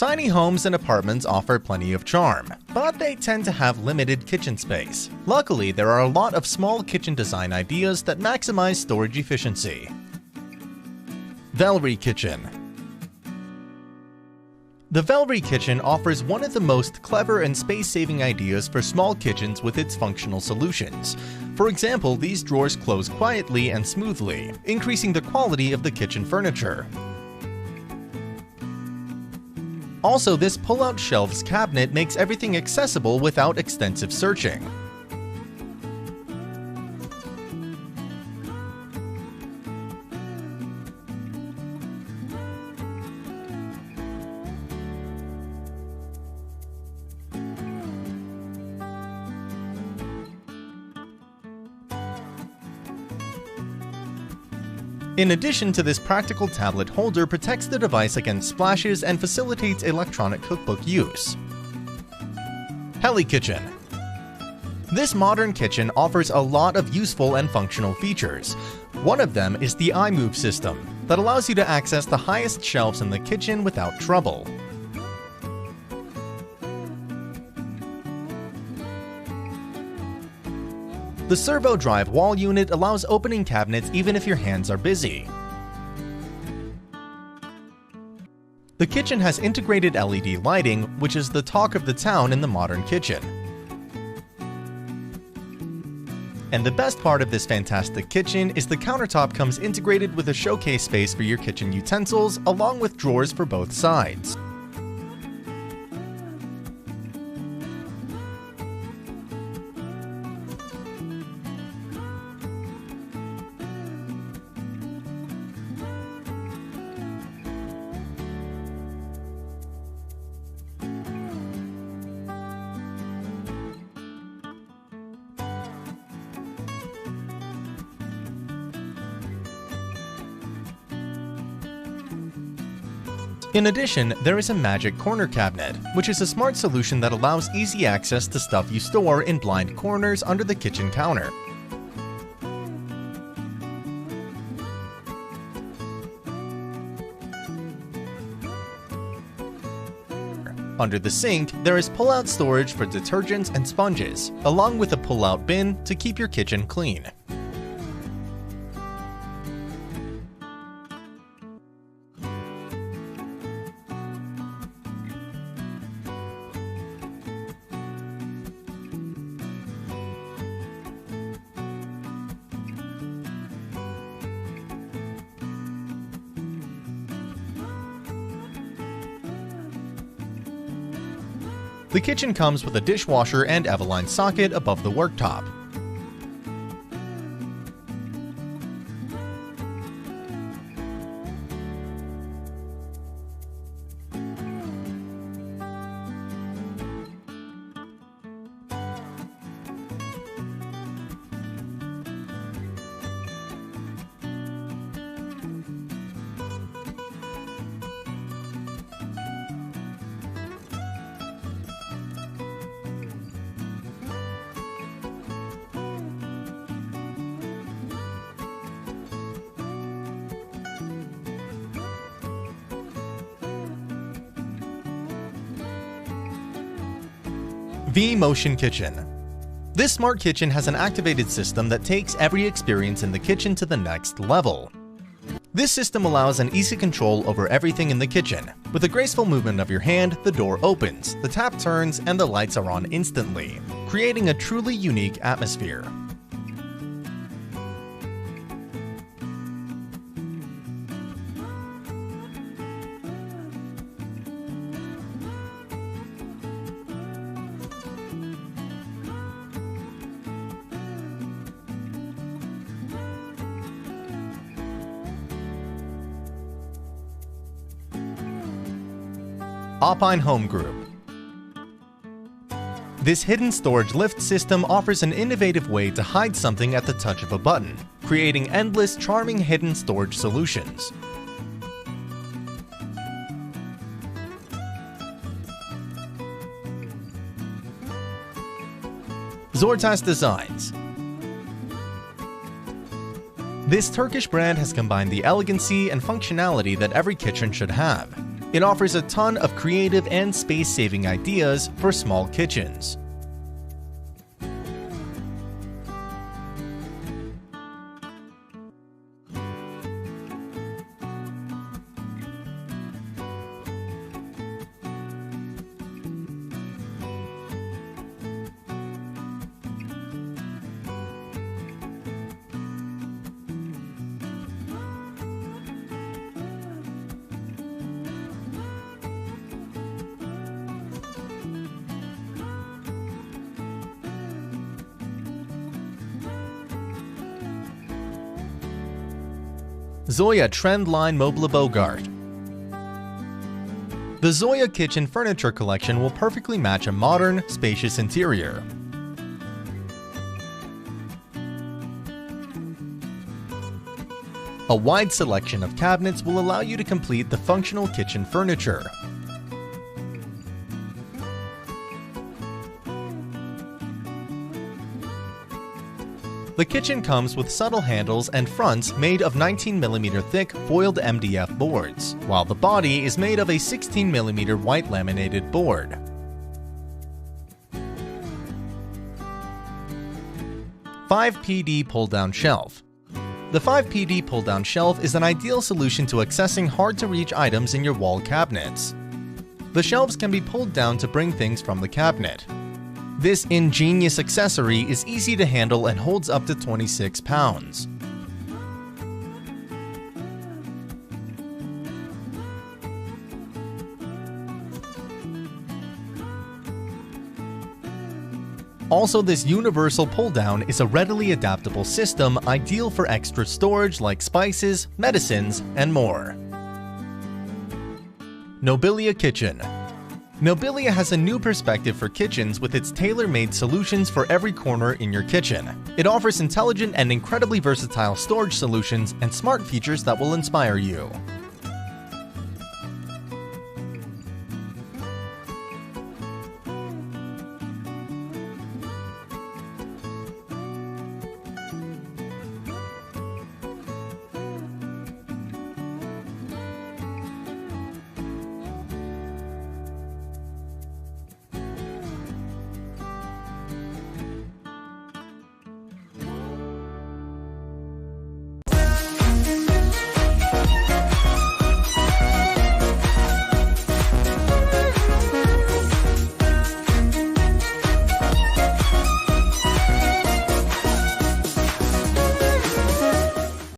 Tiny homes and apartments offer plenty of charm, but they tend to have limited kitchen space. Luckily, there are a lot of small kitchen design ideas that maximize storage efficiency. Velry Kitchen. The Velry Kitchen offers one of the most clever and space-saving ideas for small kitchens with its functional solutions. For example, these drawers close quietly and smoothly, increasing the quality of the kitchen furniture. Also, this pull-out shelves cabinet makes everything accessible without extensive searching. In addition to this, practical tablet holder protects the device against splashes and facilitates electronic cookbook use. Heli Kitchen. This modern kitchen offers a lot of useful and functional features. One of them is the iMove system that allows you to access the highest shelves in the kitchen without trouble. The servo drive wall unit allows opening cabinets even if your hands are busy. The kitchen has integrated LED lighting, which is the talk of the town in the modern kitchen. And the best part of this fantastic kitchen is the countertop comes integrated with a showcase space for your kitchen utensils, along with drawers for both sides. In addition, there is a magic corner cabinet, which is a smart solution that allows easy access to stuff you store in blind corners under the kitchen counter. Under the sink, there is pull-out storage for detergents and sponges, along with a pull-out bin to keep your kitchen clean. The kitchen comes with a dishwasher and Eveline socket above the worktop. V-Motion Kitchen. This smart kitchen has an activated system that takes every experience in the kitchen to the next level. This system allows an easy control over everything in the kitchen. With a graceful movement of your hand, the door opens, the tap turns, and the lights are on instantly, creating a truly unique atmosphere. Alpine Home Group. This hidden storage lift system offers an innovative way to hide something at the touch of a button, creating endless, charming hidden storage solutions. Zortas Designs. This Turkish brand has combined the elegancy and functionality that every kitchen should have. It offers a ton of creative and space-saving ideas for small kitchens. Zoya Trendline Mobile Bogart. The Zoya kitchen furniture collection will perfectly match a modern, spacious interior. A wide selection of cabinets will allow you to complete the functional kitchen furniture. The kitchen comes with subtle handles and fronts made of 19mm thick foiled MDF boards, while the body is made of a 16mm white laminated board. "5PD Pull-Down Shelf". The 5PD pull-down shelf is an ideal solution to accessing hard-to-reach items in your wall cabinets. The shelves can be pulled down to bring things from the cabinet. This ingenious accessory is easy to handle and holds up to 26 pounds. Also, this universal pull-down is a readily adaptable system ideal for extra storage like spices, medicines, and more. Nobilia Kitchen. Nobilia has a new perspective for kitchens with its tailor-made solutions for every corner in your kitchen. It offers intelligent and incredibly versatile storage solutions and smart features that will inspire you.